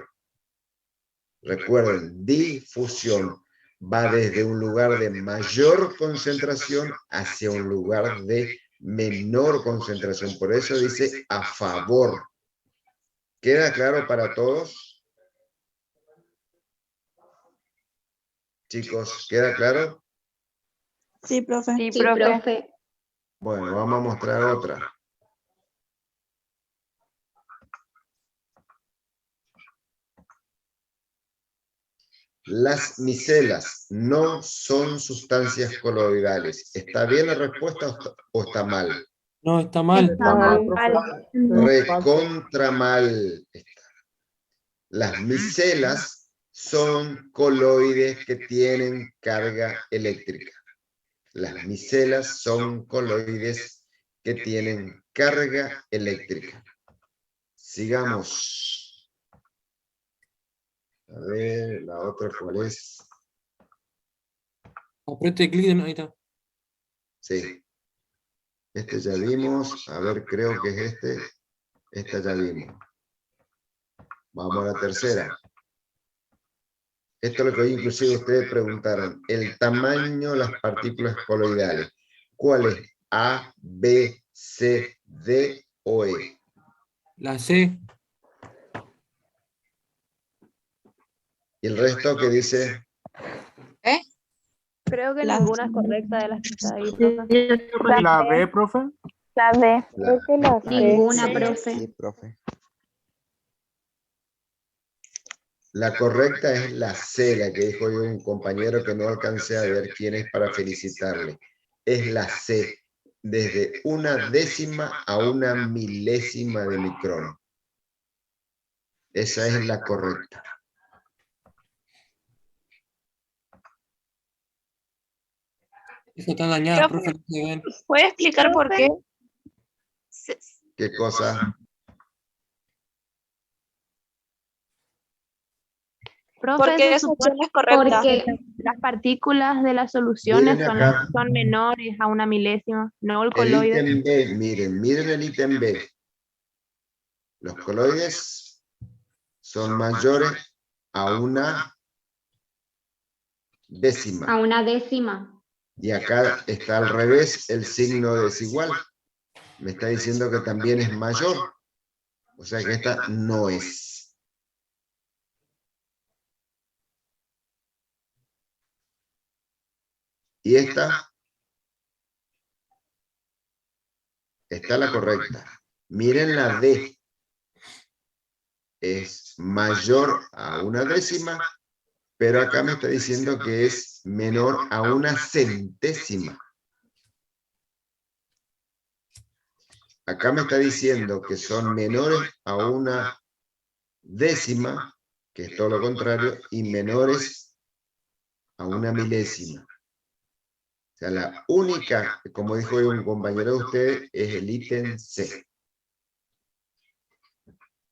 Recuerden, difusión va desde un lugar de mayor concentración hacia un lugar de menor concentración. Por eso dice a favor. ¿Queda claro para todos? Chicos, ¿queda claro? Sí, profe. Sí, profe. Bueno, vamos a mostrar otra. Las micelas no son sustancias coloidales. ¿Está bien la respuesta o está mal? No, está mal. Está mal. Recontra mal. Las micelas son coloides que tienen carga eléctrica. Las micelas son coloides que tienen carga eléctrica. Sigamos. A ver, la otra cuál es. Apriete clic en ahí está. Sí. Este ya vimos. A ver, creo que es este. Esta ya vimos. Vamos a la tercera. Esto es lo que hoy inclusive ustedes preguntaron. El tamaño de las partículas coloidales. ¿Cuál es? A, B, C, D o E. La C. ¿Y el resto qué dice? Creo que ninguna es correcta de las que está ahí, profe. La B, profe. La D. Creo que la C. Ninguna, Sí. profe. Sí, profe. La correcta es la C, la que dijo yo un compañero que no alcancé a ver quién es para felicitarle. Es la C, desde una décima a una milésima de micrón. Esa es la correcta. Esa está dañada, Profe, profe. No se ven. ¿puede explicar por qué? ¿Qué cosa? Profe, Porque se esa supone opción es correcta. Porque las partículas de las soluciones Miren son, acá. son menores a una milésima, no el El coloide. ítem B, miren el ítem B. Los coloides son mayores a una décima. a una décima. Y acá está al revés el signo desigual. Me está diciendo que también es mayor. O sea que esta no es. Y esta está la correcta. Miren la D. Es mayor a una décima, pero acá me está diciendo que es menor a una centésima. Acá me está diciendo que son menores a una décima, que es todo lo contrario, y menores a una milésima. O sea, la única, como dijo un compañero de ustedes, es el ítem C.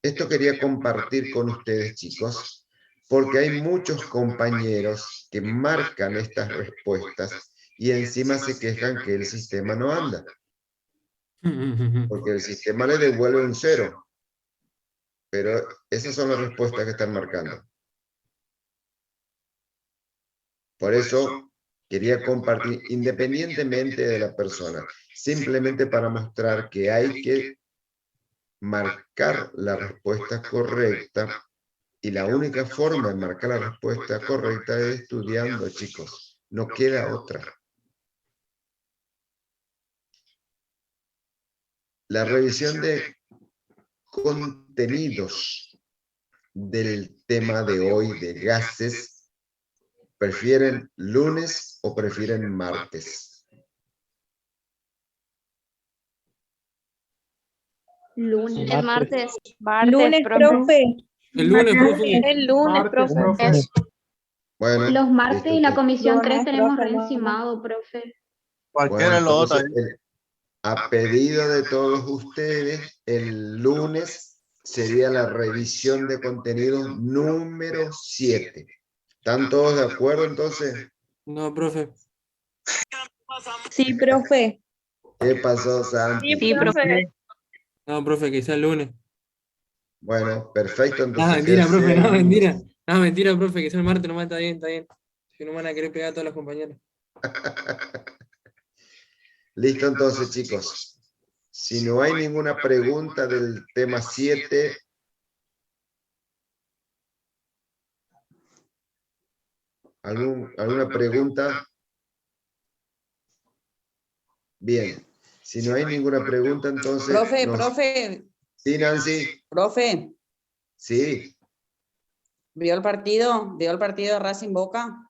Esto quería compartir con ustedes, chicos, porque hay muchos compañeros que marcan estas respuestas y encima se quejan que el sistema no anda. Porque el sistema le devuelve un 0. Pero esas son las respuestas que están marcando. Por eso quería compartir, independientemente de la persona, simplemente para mostrar que hay que marcar la respuesta correcta, y la única forma de marcar la respuesta correcta es estudiando, chicos. No queda otra. La revisión de contenidos del tema de hoy de gases, ¿prefieren lunes o prefieren martes? Lunes. El martes. Lunes, profe. El lunes, profe. El lunes, Martes, profe. Bueno, Los martes listo, y la entonces. comisión Lunes, 3 tenemos profe, lunes. reencimado, profe. Cualquiera de Bueno, los dos. entonces, a pedido de todos ustedes, el lunes sería la revisión de contenido número 7. ¿Están todos de acuerdo entonces? No, profe. Sí, profe. ¿Qué pasó, Santi? Sí, profe. No, profe, que sea el lunes. Bueno, perfecto, Ah, entonces mentira, que profe, sea el no, lunes. mentira. No, mentira, profe, que sea el martes nomás, está bien, está bien. Si no me van a querer pegar a todas las compañeras. Listo, entonces, chicos. Si no hay ninguna pregunta del tema 7, ¿alguna pregunta? Bien. Si no hay ninguna pregunta, entonces... Profe, Sí, Nancy. profe, Sí. ¿vio el partido? ¿Vio el partido de Racing Boca?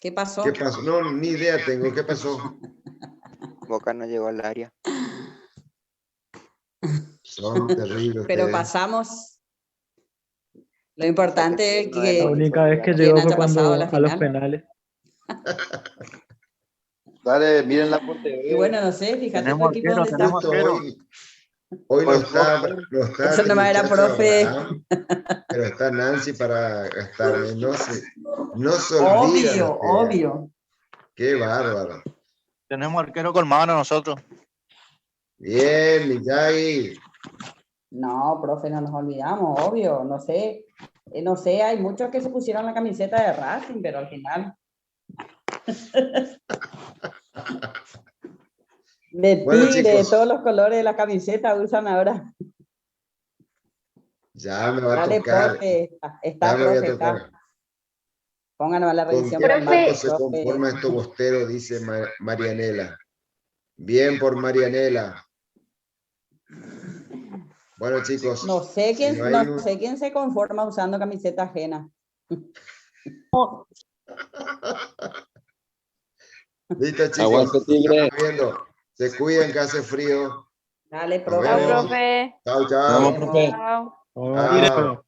¿Qué pasó? ¿Qué pasó? No, ni idea tengo. ¿Qué pasó? Boca no llegó al área. Son terribles Pero ustedes. pasamos. Lo importante es La que única vez que quien llegó fue haya pasado a cuando la a los final. penales. Dale, miren la Y portería. bueno, no sé, fíjate tu Tenemos equipo arquero, dónde está. tenemos Justo arquero. hoy no Por está favor. Eso este nomás era muchacho profe. Abraham, pero está Nancy para gastarme. No se olvida de Obvio, ustedes. obvio. Qué bárbaro. Tenemos arquero con mano nosotros. Bien, Miyagi. No, profe, no nos olvidamos, obvio. No sé, hay muchos que se pusieron la camiseta de Racing, pero al final. De Bueno, Tigre, de chicos. todos los colores de la camiseta usan ahora. Ya me va a Dale, tocar. profe, está, Ya me voy a profe, tocar. está. Pónganos a la ¿Con revisión qué para el punto martes, se profe. conforma esto bostero? Dice Marianela. Bien por Marianela. Bueno, chicos. No sé si quién, no hay no sé quién se conforma usando camiseta ajena. Listo, chicos. Aguante, Tigre. Estamos viendo. Se cuidan que hace frío. Dale, Nos profe. vemos. Profe. Chao, Nos chao. vemos, profe. Chao. Chao.